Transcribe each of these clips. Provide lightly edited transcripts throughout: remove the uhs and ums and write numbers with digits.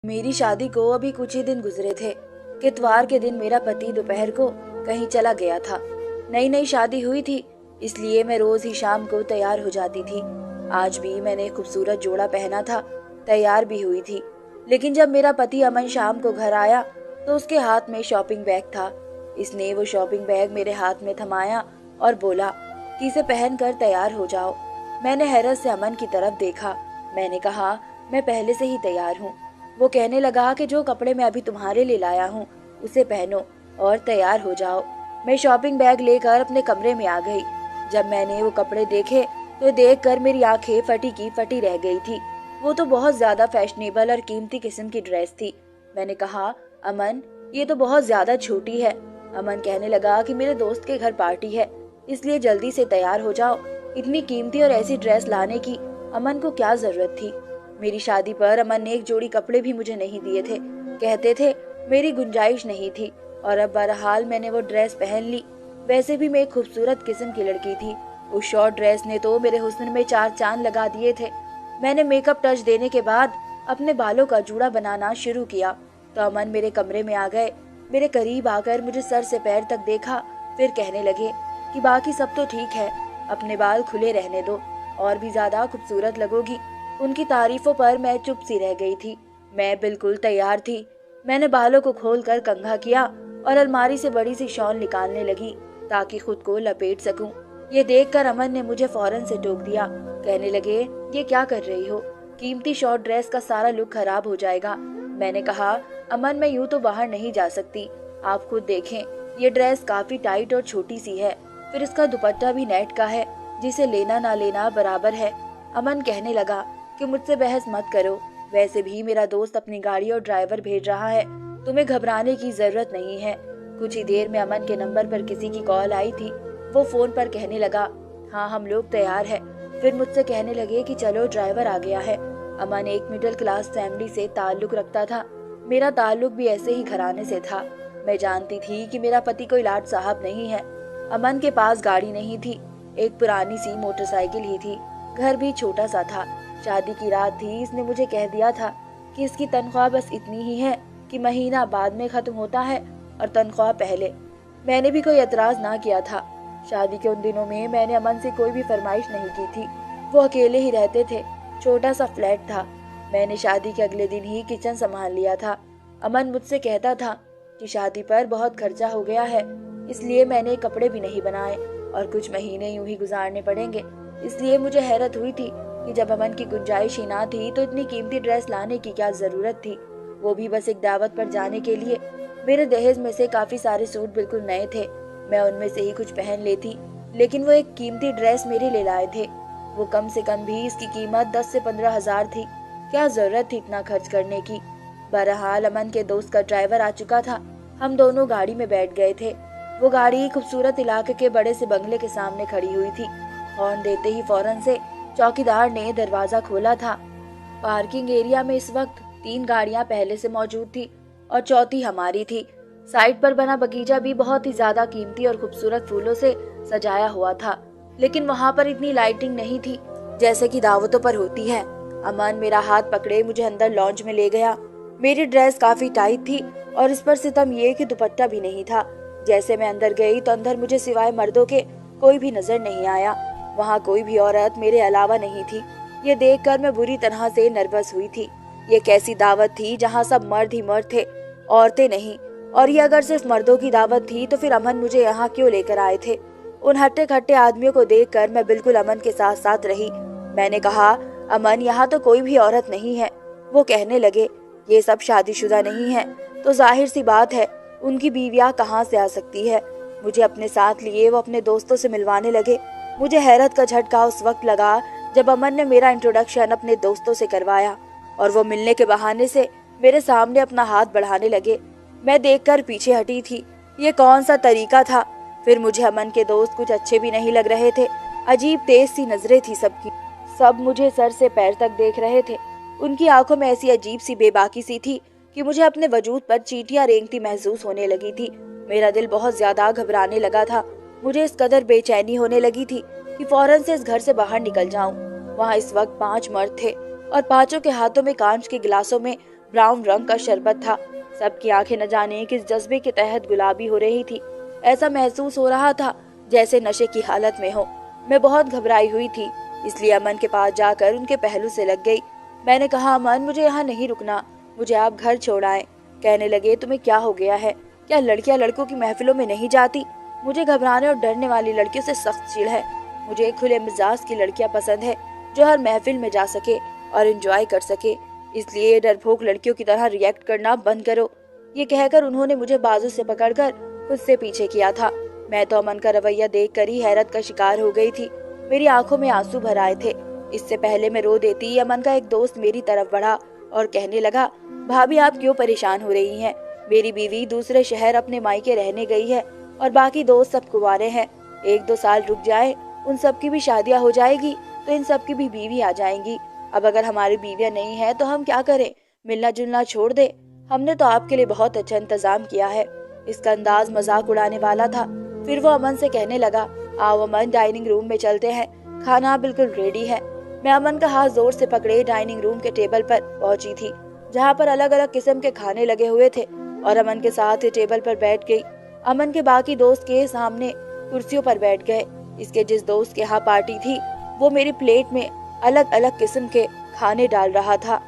मेरी शादी को अभी कुछ ही दिन गुजरे थे कि इतवार के दिन मेरा पति दोपहर को कहीं चला गया था। नई नई शादी हुई थी, इसलिए मैं रोज ही शाम को तैयार हो जाती थी। आज भी मैंने खूबसूरत जोड़ा पहना था, तैयार भी हुई थी। लेकिन जब मेरा पति अमन शाम को घर आया तो उसके हाथ में शॉपिंग बैग था। इसने वो शॉपिंग बैग मेरे हाथ में थमाया और बोला कि इसे पहनकर तैयार हो जाओ। मैंने हैरत से अमन की तरफ देखा। मैंने कहा, मैं पहले से ही तैयार हूँ। वो कहने लगा कि जो कपड़े मैं अभी तुम्हारे लिए लाया हूँ उसे पहनो और तैयार हो जाओ। मैं शॉपिंग बैग लेकर अपने कमरे में आ गई। जब मैंने वो कपड़े देखे तो देखकर मेरी आंखें फटी की फटी रह गई थी। वो तो बहुत ज्यादा फैशनेबल और कीमती किस्म की ड्रेस थी। मैंने कहा, अमन ये तो बहुत ज्यादा छोटी है। अमन कहने लगा कि मेरे दोस्त के घर पार्टी है, इसलिए जल्दी से तैयार हो जाओ। इतनी कीमती और ऐसी ड्रेस लाने की अमन को क्या जरूरत थी। मेरी शादी पर अमन ने एक जोड़ी कपड़े भी मुझे नहीं दिए थे। कहते थे मेरी गुंजाइश नहीं थी, और अब बहरहाल मैंने वो ड्रेस पहन ली। वैसे भी मैं एक खूबसूरत किस्म की लड़की थी। उस शॉर्ट ड्रेस ने तो मेरे हुस्न में 4 चांद लगा दिए थे। मैंने मेकअप टच देने के बाद अपने बालों का जूड़ा बनाना शुरू किया तो अमन मेरे कमरे में आ गए। मेरे करीब आकर मुझे सर से पैर तक देखा, फिर कहने लगे कि बाकी सब तो ठीक है, अपने बाल खुले रहने दो, और भी ज्यादा खूबसूरत लगोगी। उनकी तारीफों पर मैं चुप सी रह गई थी। मैं बिल्कुल तैयार थी। मैंने बालों को खोलकर कंघा किया और अलमारी से बड़ी सी शॉल निकालने लगी ताकि खुद को लपेट सकूं। ये देखकर अमन ने मुझे फौरन से टोक दिया। कहने लगे, ये क्या कर रही हो, कीमती शॉर्ट ड्रेस का सारा लुक खराब हो जाएगा। मैंने कहा, अमन मैं यूं तो बाहर नहीं जा सकती, आप खुद देखें, ये ड्रेस काफी टाइट और छोटी सी है, फिर इसका दुपट्टा भी नेट का है, जिसे लेना ना लेना बराबर है। अमन कहने लगा कि मुझसे बहस मत करो, वैसे भी मेरा दोस्त अपनी गाड़ी और ड्राइवर भेज रहा है, तुम्हें घबराने की जरूरत नहीं है। कुछ ही देर में अमन के नंबर पर किसी की कॉल आई थी। वो फोन पर कहने लगा, हाँ हम लोग तैयार है। फिर मुझसे कहने लगे कि चलो ड्राइवर आ गया है। अमन एक मिडिल क्लास फैमिली से ताल्लुक रखता था। मेरा ताल्लुक भी ऐसे ही घराने से था। मैं जानती थी कि मेरा पति कोई लाट साहब नहीं है। अमन के पास गाड़ी नहीं थी, एक पुरानी सी मोटरसाइकिल ही थी। घर भी छोटा सा था। शादी की रात थी। इसने मुझे कह दिया था कि इसकी तनख्वाह बस इतनी ही है कि महीना बाद में खत्म होता है और तनख्वाह पहले। मैंने भी कोई एतराज ना किया था। शादी के उन दिनों में मैंने अमन से कोई भी फरमाइश नहीं की थी। वो अकेले ही रहते थे, छोटा सा फ्लैट था। मैंने शादी के अगले दिन ही किचन संभाल लिया था। अमन मुझसे कहता था कि शादी पर बहुत खर्चा हो गया है, इसलिए मैंने कपड़े भी नहीं बनाए और कुछ महीने यूं ही गुजारने पड़ेंगे। इसलिए मुझे हैरत हुई थी कि जब अमन की गुंजाइश ही ना थी तो इतनी कीमती ड्रेस लाने की क्या जरूरत थी, वो भी बस एक दावत पर जाने के लिए। मेरे दहेज में से काफी सारे सूट बिल्कुल नए थे, मैं उनमें से ही कुछ पहन लेती, लेकिन वो एक कीमती ड्रेस मेरे लिए लाए थे। वो कम से कम भी इसकी कीमत 10 से 15 हजार थी। क्या जरूरत थी इतना खर्च करने की। बहरहाल अमन के दोस्त का ड्राइवर आ चुका था। हम दोनों गाड़ी में बैठ गए थे। वो गाड़ी खूबसूरत इलाके के बड़े से बंगले के सामने खड़ी हुई थी। हॉर्न देते ही फौरन से चौकीदार ने दरवाजा खोला था। पार्किंग एरिया में इस वक्त 3 गाड़ियां पहले से मौजूद थी और चौथी हमारी थी। साइड पर बना बगीचा भी बहुत ही ज्यादा कीमती और खूबसूरत फूलों से सजाया हुआ था, लेकिन वहां पर इतनी लाइटिंग नहीं थी जैसे कि दावतों पर होती है। अमन मेरा हाथ पकड़े मुझे अंदर लॉन्ज में ले गया। मेरी ड्रेस काफी टाइट थी और इस पर सितम ये कि दुपट्टा भी नहीं था। जैसे मैं अंदर गई तो अंदर मुझे सिवाय मर्दों के कोई भी नजर नहीं आया। वहाँ कोई भी औरत मेरे अलावा नहीं थी। ये देखकर मैं बुरी तरह से नर्वस हुई थी। ये कैसी दावत थी जहाँ सब मर्द ही मर्द थे, औरतें नहीं। और ये अगर सिर्फ मर्दों की दावत थी तो फिर अमन मुझे यहाँ क्यों लेकर आए थे। उन हट्टे खट्टे आदमियों को देखकर मैं बिल्कुल अमन के साथ साथ रही। मैंने कहा, अमन यहाँ तो कोई भी औरत नहीं है। वो कहने लगे, ये सब शादीशुदा नहीं है तो जाहिर सी बात है उनकी बीवियां कहाँ से आ सकती है। मुझे अपने साथ लिए वो अपने दोस्तों से मिलवाने लगे। मुझे हैरत का झटका उस वक्त लगा जब अमन ने मेरा इंट्रोडक्शन अपने दोस्तों से करवाया और वो मिलने के बहाने से मेरे सामने अपना हाथ बढ़ाने लगे। मैं देखकर पीछे हटी थी। ये कौन सा तरीका था। फिर मुझे अमन के दोस्त कुछ अच्छे भी नहीं लग रहे थे। अजीब तेज सी नजरें थी सबकी। सब मुझे सर से पैर तक देख रहे थे। उनकी आंखों में ऐसी अजीब सी बेबाकी सी थी कि मुझे अपने वजूद पर चींटियां रेंगती महसूस होने लगी थी। मेरा दिल बहुत ज्यादा घबराने लगा था। मुझे इस कदर बेचैनी होने लगी थी कि फौरन से इस घर से बाहर निकल जाऊं। वहाँ इस वक्त 5 मर्द थे और 5 के हाथों में कांच के गिलासों में ब्राउन रंग का शरबत था। सबकी आंखें न जाने किस जज्बे के तहत गुलाबी हो रही थी। ऐसा महसूस हो रहा था जैसे नशे की हालत में हो। मैं बहुत घबराई हुई थी, इसलिए अमन के पास जाकर उनके पहलू से लग गई। मैंने कहा, अमन, मुझे यहाँ नहीं रुकना, मुझे आप घर छोड़ आए। कहने लगे, तुम्हें क्या हो गया है? क्या लड़कियां लड़कों की महफिलों में नहीं जाती? मुझे घबराने और डरने वाली लड़कियों से सख्त चिढ़ है। मुझे खुले मिजाज की लड़कियां पसंद है, जो हर महफिल में जा सके और एंजॉय कर सके। इसलिए डरपोक लड़कियों की तरह रिएक्ट करना बंद करो। ये कहकर उन्होंने मुझे बाजू से पकड़कर खुद से पीछे किया था। मैं तो अमन का रवैया देखकर ही हैरत का शिकार हो गई थी। मेरी आंखों में आंसू भर आए थे। इससे पहले मैं रो देती, अमन का एक दोस्त मेरी तरफ बढ़ा और कहने लगा, भाभी, आप क्यों परेशान हो रही हैं? मेरी बीवी दूसरे शहर अपने मायके रहने गई है और बाकी दोस्त सब कुंवारे हैं। 1-2 साल रुक जाए, उन सबकी भी शादियां हो जाएगी तो इन सबकी भी बीवी आ जाएंगी। अब अगर हमारी बीवियां नहीं है तो हम क्या करें? मिलना जुलना छोड़ दे। हमने तो आपके लिए बहुत अच्छा इंतजाम किया है। इसका अंदाज मजाक उड़ाने वाला था। फिर वो अमन से कहने लगा, आओ अमन, डाइनिंग रूम में चलते हैं, खाना बिल्कुल रेडी है। मैं अमन का हाथ जोर से पकड़े डाइनिंग रूम के टेबल पर पहुंची थी, जहाँ पर अलग अलग किस्म के खाने लगे हुए थे, और अमन के साथ टेबल पर बैठ गई। अमन के बाकी दोस्त के सामने कुर्सियों पर बैठ गए। इसके जिस दोस्त के यहाँ पार्टी थी, वो मेरी प्लेट में अलग अलग किस्म के खाने डाल रहा था।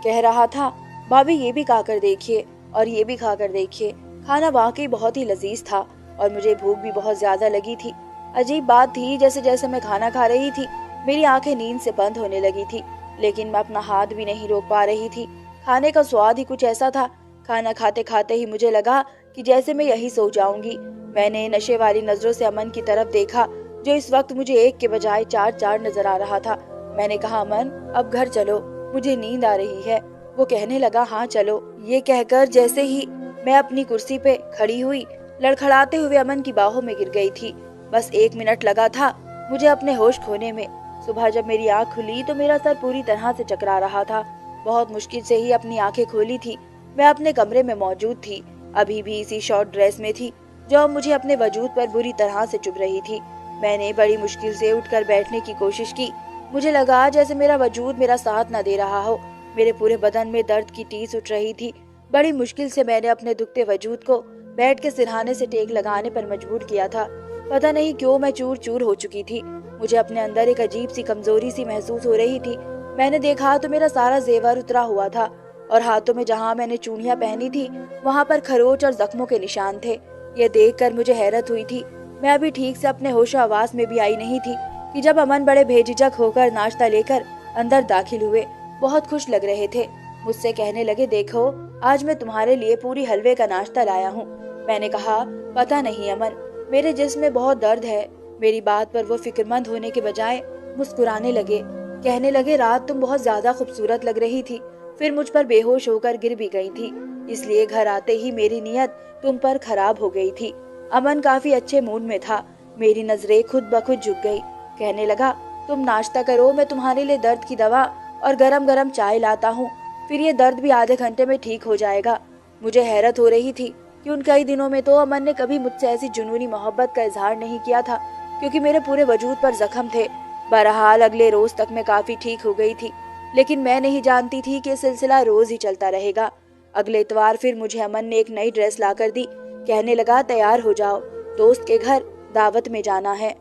कह रहा था, भाभी, ये भी खाकर देखिए और ये भी खाकर देखिए। खाना वाकई बहुत ही लजीज था और मुझे भूख भी बहुत ज्यादा लगी थी। अजीब बात थी, जैसे जैसे मैं खाना खा रही थी मेरी आंखें नींद से बंद होने लगी थी, लेकिन मैं अपना हाथ भी नहीं रोक पा रही थी। खाने का स्वाद ही कुछ ऐसा था। खाना खाते खाते ही मुझे लगा कि जैसे मैं यही सो जाऊंगी। मैंने नशे वाली नजरों से अमन की तरफ देखा, जो इस वक्त मुझे एक के बजाय 4 नजर आ रहा था। मैंने कहा, अमन, अब घर चलो, मुझे नींद आ रही है। वो कहने लगा, हाँ चलो। ये कहकर जैसे ही मैं अपनी कुर्सी पे खड़ी हुई, लड़खड़ाते हुए अमन की बाहों में गिर गई थी। बस 1 मिनट लगा था मुझे अपने होश खोने में। सुबह जब मेरी आंख खुली तो मेरा सर पूरी तरह से चकरा रहा था। बहुत मुश्किल से ही अपनी आंखें खोली थी। मैं अपने कमरे में मौजूद थी, अभी भी इसी शॉर्ट ड्रेस में थी, जो अब मुझे अपने वजूद पर बुरी तरह से चुभ रही थी। मैंने बड़ी मुश्किल से उठकर बैठने की कोशिश की। मुझे लगा जैसे मेरा वजूद मेरा साथ न दे रहा हो। मेरे पूरे बदन में दर्द की टीस उठ रही थी। बड़ी मुश्किल से मैंने अपने दुखते वजूद को बेड के सिरहाने से टेक लगाने पर मजबूर किया था। पता नहीं क्यों मैं चूर चूर हो चुकी थी। मुझे अपने अंदर एक अजीब सी कमजोरी सी महसूस हो रही थी। मैंने देखा तो मेरा सारा जेवर उतरा हुआ था और हाथों में जहाँ मैंने चूड़ियां पहनी थी वहाँ पर खरोच और जख्मों के निशान थे। ये देखकर मुझे हैरत हुई थी। मैं अभी ठीक से अपने होशो आवाज में भी आई नहीं थी कि जब अमन बड़े बेझिझक होकर नाश्ता लेकर अंदर दाखिल हुए। बहुत खुश लग रहे थे। मुझसे कहने लगे, देखो, आज मैं तुम्हारे लिए पूरी हलवे का नाश्ता लाया हूँ। मैंने कहा, पता नहीं अमन, मेरे जिस्म में बहुत दर्द है। मेरी बात पर वो फिक्रमंद होने के बजाय मुस्कुराने लगे। कहने लगे, रात तुम बहुत ज्यादा खूबसूरत लग रही थी, फिर मुझ पर बेहोश होकर गिर भी गई थी, इसलिए घर आते ही मेरी नीयत तुम पर खराब हो गई थी। अमन काफी अच्छे मूड में था। मेरी नजरें खुद ब खुद झुक गई। कहने लगा, तुम नाश्ता करो, मैं तुम्हारे लिए दर्द की दवा और गरम गरम चाय लाता हूँ, फिर ये दर्द भी आधे घंटे में ठीक हो जाएगा। मुझे हैरत हो रही थी कि उन कई दिनों में तो अमन ने कभी मुझसे ऐसी जुनूनी मोहब्बत का इजहार नहीं किया था, क्योंकि मेरे पूरे वजूद पर जख्म थे। बहरहाल अगले रोज तक मैं काफी ठीक हो गई थी, लेकिन मैं नहीं जानती थी कि सिलसिला रोज ही चलता रहेगा। अगले इतवार फिर मुझे अमन ने एक नई ड्रेस ला कर दी। कहने लगा, तैयार हो जाओ, दोस्त के घर दावत में जाना है।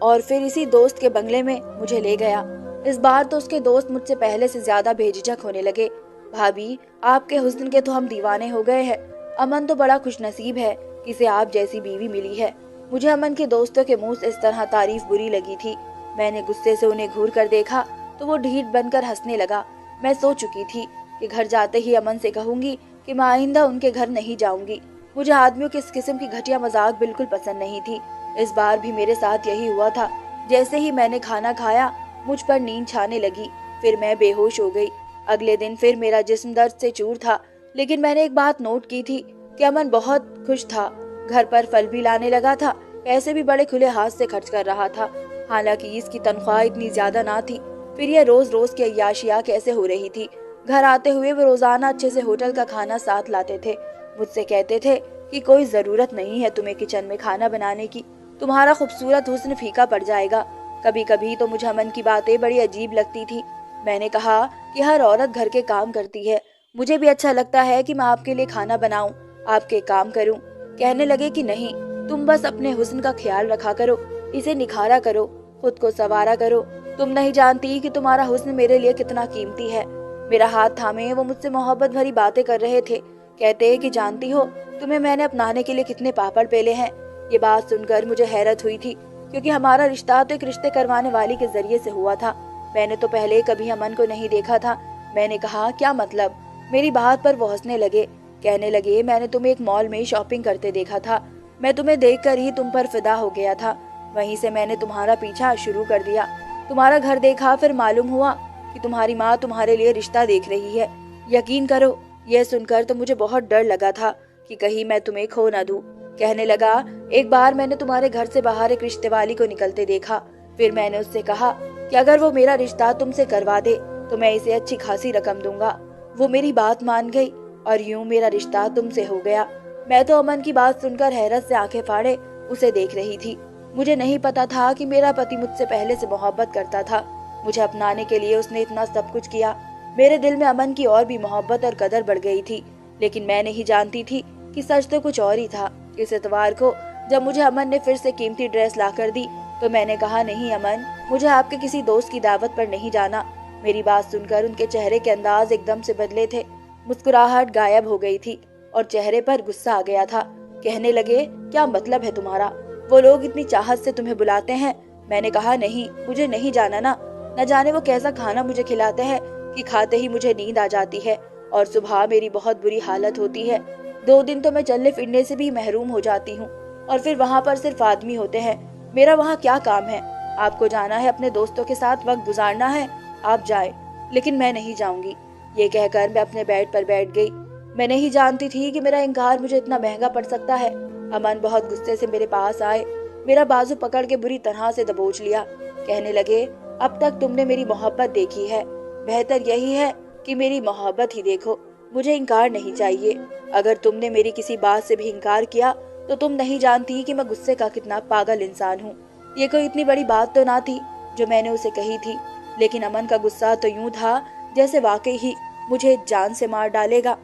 और फिर इसी दोस्त के बंगले में मुझे ले गया। इस बार तो उसके दोस्त मुझसे पहले से ज्यादा बेझिझक होने लगे। भाभी, आपके हुस्न के तो हम दीवाने हो गए हैं। अमन तो बड़ा खुशनसीब है कि इसे आप जैसी बीवी मिली है। मुझे अमन के दोस्तों के मुंह से इस तरह तारीफ बुरी लगी थी। मैंने गुस्से से उन्हें घूर कर देखा तो वो ढीठ बनकर हंसने लगा। मैं सोच चुकी थी कि घर जाते ही अमन से कहूंगी कि मैं आइंदा उनके घर नहीं जाऊंगी। मुझे आदमियों के इस किस्म की घटिया मजाक बिल्कुल पसंद नहीं थी। इस बार भी मेरे साथ यही हुआ था। जैसे ही मैंने खाना खाया मुझ पर नींद छाने लगी, फिर मैं बेहोश हो गई। अगले दिन फिर मेरा जिस्म दर्द से चूर था, लेकिन मैंने एक बात नोट की थी कि अमन बहुत खुश था। घर पर फल भी लाने लगा था, पैसे भी बड़े खुले हाथ से खर्च कर रहा था। हालांकि इसकी तनख्वाह इतनी ज्यादा ना थी, फिर ये रोज रोज की अय्याशियां कैसे हो रही थी। घर आते हुए वो रोजाना अच्छे से होटल का खाना साथ लाते थे। मुझसे कहते थे कि कोई जरूरत नहीं है तुम्हें किचन में खाना बनाने की, तुम्हारा खूबसूरत हुस्न फीका पड़ जाएगा। कभी कभी तो मुझे अमन की बातें बड़ी अजीब लगती थी। मैंने कहा कि हर औरत घर के काम करती है मुझे भी अच्छा लगता है कि मैं आपके लिए खाना बनाऊं, आपके काम करूं। कहने लगे कि नहीं, तुम बस अपने हुस्न का ख्याल रखा करो, इसे निखारा करो, खुद को संवारा करो। तुम नहीं जानती कि तुम्हारा हुस्न मेरे लिए कितना कीमती है। मेरा हाथ थामे वो मुझसे मोहब्बत भरी बातें कर रहे थे। कहते कि जानती हो, तुम्हें मैंने अपनाने के लिए कितने पापड़ पेले हैं। ये बात सुनकर मुझे हैरत हुई थी, क्योंकि हमारा रिश्ता तो एक रिश्ते करवाने वाली के जरिए से हुआ था। मैंने तो पहले कभी अमन को नहीं देखा था। मैंने कहा, क्या मतलब? मेरी बात पर वो हंसने लगे। कहने लगे, मैंने तुम्हें एक मॉल में शॉपिंग करते देखा था। मैं तुम्हें देखकर ही तुम पर फिदा हो गया था। वहीं से मैंने तुम्हारा पीछा शुरू कर दिया। तुम्हारा घर देखा, फिर मालूम हुआ कि तुम्हारी माँ तुम्हारे लिए रिश्ता देख रही है। यकीन करो, यह सुनकर तो मुझे बहुत डर लगा था कि कहीं मैं तुम्हें खो न दूं। कहने लगा, एक बार मैंने तुम्हारे घर से बाहर एक रिश्ते वाली को निकलते देखा। फिर मैंने उससे कहा कि अगर वो मेरा रिश्ता तुमसे करवा दे तो मैं इसे अच्छी खासी रकम दूंगा। वो मेरी बात मान गई और यूं मेरा रिश्ता तुमसे हो गया। मैं तो अमन की बात सुनकर हैरत से आंखें फाड़े उसे देख रही थी। मुझे नहीं पता था कि मेरा पति मुझसे पहले से मोहब्बत करता था। मुझे अपनाने के लिए उसने इतना सब कुछ किया। मेरे दिल में अमन की और भी मोहब्बत और कदर बढ़ गई थी, लेकिन मैं नहीं जानती थी कि सच तो कुछ और ही था। इस इतवार को जब मुझे अमन ने फिर से कीमती ड्रेस ला कर दी तो मैंने कहा, नहीं अमन, मुझे आपके किसी दोस्त की दावत पर नहीं जाना। मेरी बात सुनकर उनके चेहरे के अंदाज एकदम से बदले थे। मुस्कुराहट गायब हो गई थी और चेहरे पर गुस्सा आ गया था। कहने लगे, क्या मतलब है तुम्हारा? वो लोग इतनी चाहत से तुम्हें बुलाते हैं। मैंने कहा, नहीं, मुझे नहीं जाना ना। न जाने वो कैसा खाना मुझे खिलाते हैं कि खाते ही मुझे नींद आ जाती है और सुबह मेरी बहुत बुरी हालत होती है। 2 दिन तो मैं चलने फिरने से भी महरूम हो जाती हूँ और फिर वहाँ पर सिर्फ आदमी होते हैं। मेरा वहाँ क्या काम है? आपको जाना है अपने दोस्तों के साथ वक्त गुजारना है, आप जाए, लेकिन मैं नहीं जाऊंगी। ये कहकर मैं अपने बेड पर बैठ गई। मैं नहीं जानती थी कि मेरा इनकार मुझे इतना महंगा पड़ सकता है। अमन बहुत गुस्से से मेरे पास आए, मेरा बाजू पकड़ के बुरी तरह से दबोच लिया। कहने लगे, अब तक तुमने मेरी मोहब्बत देखी है, बेहतर यही है कि मेरी मोहब्बत ही देखो। मुझे इनकार नहीं चाहिए। अगर तुमने मेरी किसी बात से भी इनकार किया तो तुम नहीं जानती कि मैं गुस्से का कितना पागल इंसान हूँ। ये कोई इतनी बड़ी बात तो ना थी जो मैंने उसे कही थी, लेकिन अमन का गुस्सा तो यूं था जैसे वाकई ही मुझे जान से मार डालेगा।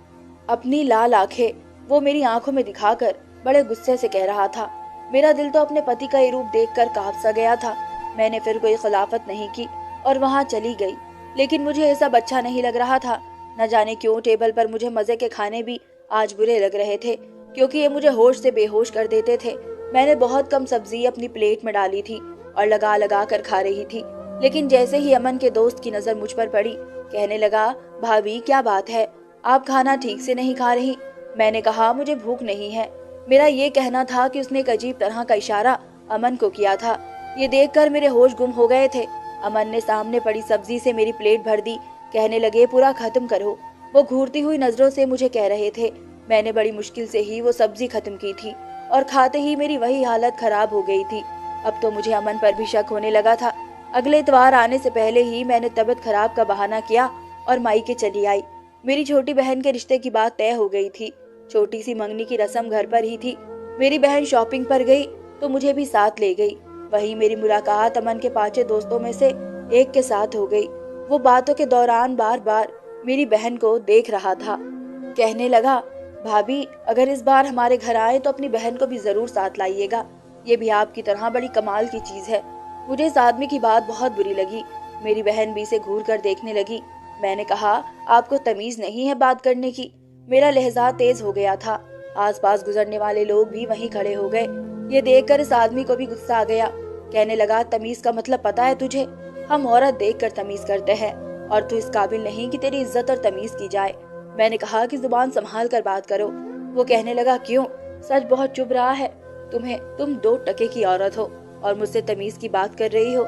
अपनी लाल आंखें वो मेरी आंखों में दिखाकर बड़े गुस्से से कह रहा था। मेरा दिल तो अपने पति का ये रूप देखकर कांप सा गया था। मैंने फिर कोई खिलाफत नहीं की और वहां चली गई, लेकिन मुझे ये सब अच्छा नहीं लग रहा था। न जाने क्यों टेबल पर मुझे मजे के खाने भी आज बुरे लग रहे थे, क्योंकि ये मुझे होश से बेहोश कर देते थे। मैंने बहुत कम सब्जी अपनी प्लेट में डाली थी और लगा लगा कर खा रही थी, लेकिन जैसे ही अमन के दोस्त की नजर मुझ पर पड़ी, कहने लगा, भाभी क्या बात है, आप खाना ठीक से नहीं खा रही? मैंने कहा, मुझे भूख नहीं है। मेरा ये कहना था कि उसने एक अजीब तरह का इशारा अमन को किया था। ये देखकर मेरे होश गुम हो गए थे। अमन ने सामने पड़ी सब्जी से मेरी प्लेट भर दी। कहने लगे, पूरा खत्म करो। वो घूरती हुई नजरों से मुझे कह रहे थे। मैंने बड़ी मुश्किल से ही वो सब्जी खत्म की थी और खाते ही मेरी वही हालत खराब हो गई थी। अब तो मुझे अमन पर भी शक होने लगा था। अगले इतवार आने से पहले ही मैंने तबीयत खराब का बहाना किया और मायके चली आई। मेरी छोटी बहन के रिश्ते की बात तय हो गई थी। छोटी सी मंगनी की रस्म घर पर ही थी। मेरी बहन शॉपिंग पर गई तो मुझे भी साथ ले गई। वहीं मेरी मुलाकात अमन के 5 दोस्तों में से एक के साथ हो गई। वो बातों के दौरान बार बार मेरी बहन को देख रहा था। कहने लगा, भाभी अगर इस बार हमारे घर आए तो अपनी बहन को भी जरूर साथ लाइएगा। ये भी आपकी तरह बड़ी कमाल की चीज है। मुझे इस आदमी की बात बहुत बुरी लगी। मेरी बहन भी इसे घूर कर देखने लगी। मैंने कहा, आपको तमीज नहीं है बात करने की? मेरा लहजा तेज हो गया था। आसपास गुजरने वाले लोग भी वहीं खड़े हो गए। ये देखकर इस आदमी को भी गुस्सा आ गया। कहने लगा, तमीज का मतलब पता है तुझे? हम औरत देखकर तमीज करते हैं और तू इस काबिल नहीं कि तेरी इज्जत और तमीज की जाए। मैंने कहा कि जुबान संभाल कर बात करो। वो कहने लगा, क्यों? सच बहुत चुभ रहा है तुम्हें। तुम 2 टके की औरत हो और मुझसे तमीज की बात कर रही हो।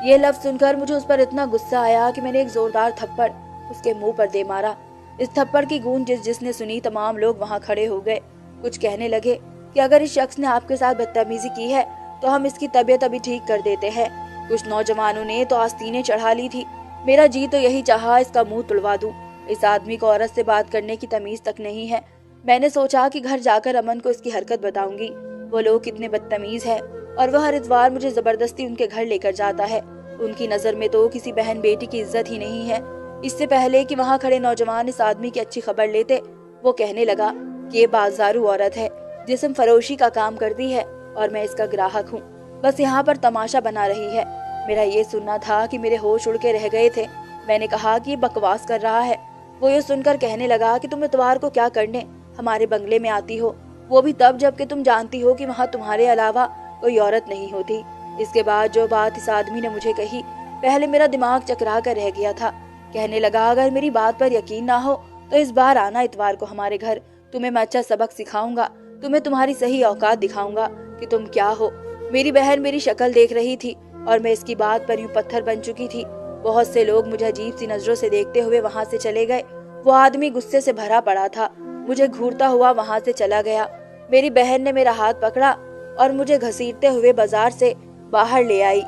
ये लफ्ज सुनकर मुझे उस पर इतना गुस्सा आया कि मैंने एक जोरदार थप्पड़ उसके मुंह पर दे मारा। इस थप्पड़ की गूंज जिसने सुनी तमाम लोग वहां खड़े हो गए। कुछ कहने लगे कि अगर इस शख्स ने आपके साथ बदतमीजी की है तो हम इसकी तबीयत अभी ठीक कर देते हैं। कुछ नौजवानों ने तो आस्तीनें चढ़ा ली थी। मेरा जी तो यही चाहा इसका मुंह तुड़वा दूं। इस आदमी को औरत से बात करने की तमीज तक नहीं है। मैंने सोचा कि घर जाकर अमन को इसकी हरकत बताऊंगी। वो लोग कितने बदतमीज है और वह हर इतवार मुझे जबरदस्ती उनके घर लेकर जाता है। उनकी नजर में तो किसी बहन बेटी की इज्जत ही नहीं है। اس سے پہلے کہ وہاں کھڑے نوجوان اس آدمی کی اچھی خبر لیتے، وہ کہنے لگا کہ یہ بازارو عورت ہے، جسم فروشی کا کام کرتی ہے اور میں اس کا گراہک ہوں، بس یہاں پر تماشا بنا رہی ہے۔ میرا یہ سننا تھا کہ میرے ہوش اڑ کے رہ گئے تھے۔ میں نے کہا کہ یہ بکواس کر رہا ہے۔ وہ یہ سن کر کہنے لگا کہ تم اتوار کو کیا کرنے ہمارے بنگلے میں آتی ہو، وہ بھی تب جب کہ تم جانتی ہو کہ وہاں تمہارے علاوہ کوئی عورت نہیں ہوتی۔ اس کے بعد جو بات اس آدمی نے مجھے کہی، پہلے میرا دماغ چکرا کر رہ گیا تھا۔ کہنے لگا اگر میری بات پر یقین نہ ہو تو اس بار آنا اتوار کو ہمارے گھر، تمہیں میں اچھا سبق سکھاؤں گا، تمہیں تمہاری صحیح اوقات دکھاؤں گا کہ تم کیا ہو۔ میری بہن میری شکل دیکھ رہی تھی اور میں اس کی بات پر یوں پتھر بن چکی تھی۔ بہت سے لوگ مجھے عجیب سی نظروں سے دیکھتے ہوئے وہاں سے چلے گئے۔ وہ آدمی غصے سے بھرا پڑا تھا، مجھے گھورتا ہوا وہاں سے چلا گیا۔ میری بہن نے میرا ہاتھ پکڑا اور مجھے گھسیٹتے ہوئے بازار سے باہر لے آئی۔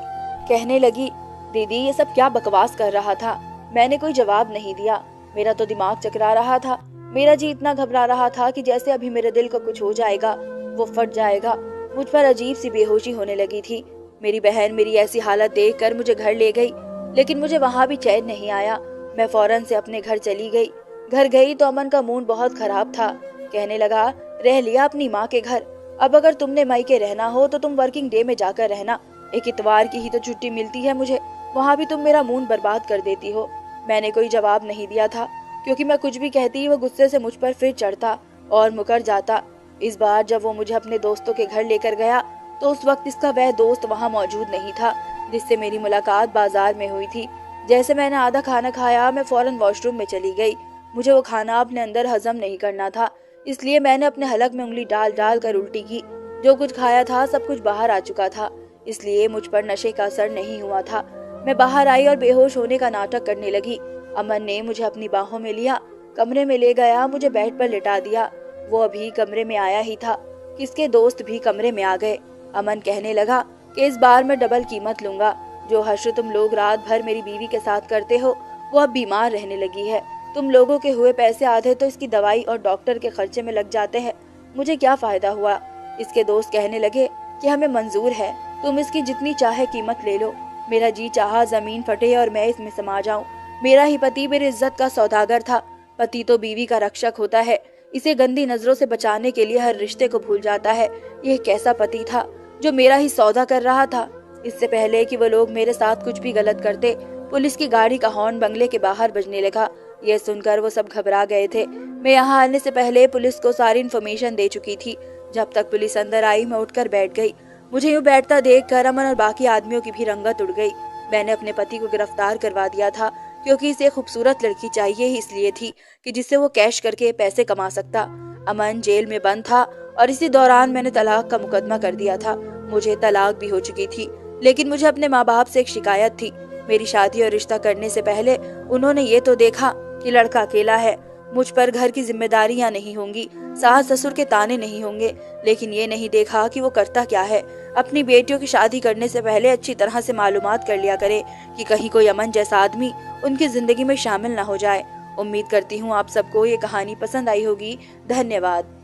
کہنے لگی دیدی یہ سب کیا بکواس کر رہا تھا؟ میں نے کوئی جواب نہیں دیا۔ میرا تو دماغ چکرا رہا تھا، میرا جی اتنا گھبرا رہا تھا کہ جیسے ابھی میرے دل کو کچھ ہو جائے گا، وہ پھٹ جائے گا۔ مجھ پر عجیب سی بے ہوشی ہونے لگی تھی۔ میری بہن میری ایسی حالت دیکھ کر مجھے گھر لے گئی، لیکن مجھے وہاں بھی چین نہیں آیا۔ میں فوراً سے اپنے گھر چلی گئی۔ گھر گئی تو امن کا موڈ بہت خراب تھا۔ کہنے لگا رہ لیا اپنی ماں کے گھر، اب اگر تم نے مائکے رہنا ہو تو تم ورکنگ ڈے میں جا کر رہنا، ایک اتوار کی ہی تو چھٹی ملتی ہے مجھے، وہاں بھی تم میرا موڈ برباد کر دیتی ہو۔ میں نے کوئی جواب نہیں دیا تھا، کیونکہ میں کچھ بھی کہتی وہ غصے سے مجھ پر پھر چڑھتا اور مکر جاتا۔ اس بار جب وہ مجھے اپنے دوستوں کے گھر لے کر گیا تو اس وقت اس کا وہ دوست وہاں موجود نہیں تھا جس سے میری ملاقات بازار میں ہوئی تھی۔ جیسے میں نے آدھا کھانا کھایا میں فوراً واش روم میں چلی گئی۔ مجھے وہ کھانا اپنے اندر ہضم نہیں کرنا تھا، اس لیے میں نے اپنے حلق میں انگلی ڈال ڈال کر الٹی کی۔ جو کچھ کھایا تھا سب کچھ باہر آ چکا تھا، اس لیے مجھ پر نشے کا اثر نہیں ہوا تھا۔ میں باہر آئی اور بے ہوش ہونے کا ناٹک کرنے لگی۔ امن نے مجھے اپنی باہوں میں لیا، کمرے میں لے گیا، مجھے بیڈ پر لٹا دیا۔ وہ ابھی کمرے میں آیا ہی تھا کہ اس کے دوست بھی کمرے میں آ گئے۔ امن کہنے لگا کہ اس بار میں ڈبل قیمت لوں گا۔ جو حشر تم لوگ رات بھر میری بیوی کے ساتھ کرتے ہو وہ اب بیمار رہنے لگی ہے۔ تم لوگوں کے ہوئے پیسے آدھے تو اس کی دوائی اور ڈاکٹر کے خرچے میں لگ جاتے ہیں، مجھے کیا فائدہ ہوا؟ اس کے دوست کہنے لگے کہ ہمیں منظور ہے، تم اس کی جتنی چاہے قیمت لے لو۔ میرا جی چاہا زمین پھٹے اور میں اس میں سما جاؤں۔ میرا ہی پتی میری عزت کا سوداگر تھا۔ پتی تو بیوی کا رکشک ہوتا ہے، اسے گندی نظروں سے بچانے کے لیے ہر رشتے کو بھول جاتا ہے۔ یہ کیسا پتی تھا جو میرا ہی سودا کر رہا تھا؟ اس سے پہلے کہ وہ لوگ میرے ساتھ کچھ بھی غلط کرتے، پولیس کی گاڑی کا ہارن بنگلے کے باہر بجنے لگا۔ یہ سن کر وہ سب گھبرا گئے تھے۔ میں یہاں آنے سے پہلے پولیس کو ساری انفارمیشن دے چکی تھی۔ جب تک پولیس اندر آئی میں اٹھ کر بیٹھ گئی۔ مجھے یوں بیٹھتا دیکھ کر امن اور باقی آدمیوں کی بھی رنگت اڑ گئی۔ میں نے اپنے پتی کو گرفتار کروا دیا تھا کیونکہ اسے خوبصورت لڑکی چاہیے ہی اس لیے تھی کہ جس سے وہ کیش کر کے پیسے کما سکتا۔ امن جیل میں بند تھا اور اسی دوران میں نے طلاق کا مقدمہ کر دیا تھا۔ مجھے طلاق بھی ہو چکی تھی، لیکن مجھے اپنے ماں باپ سے ایک شکایت تھی۔ میری شادی اور رشتہ کرنے سے پہلے انہوں نے یہ تو دیکھا کہ لڑکا اکیلا ہے، مجھ پر گھر کی ذمہ داریاں نہیں ہوں گی، ساس سسر کے تانے نہیں ہوں گے، لیکن یہ نہیں دیکھا کہ وہ کرتا کیا ہے۔ اپنی بیٹیوں کی شادی کرنے سے پہلے اچھی طرح سے معلومات کر لیا کرے کہ کہیں کوئی امن جیسا آدمی ان کی زندگی میں شامل نہ ہو جائے۔ امید کرتی ہوں آپ سب کو یہ کہانی پسند آئی ہوگی۔ دھنیہ واد۔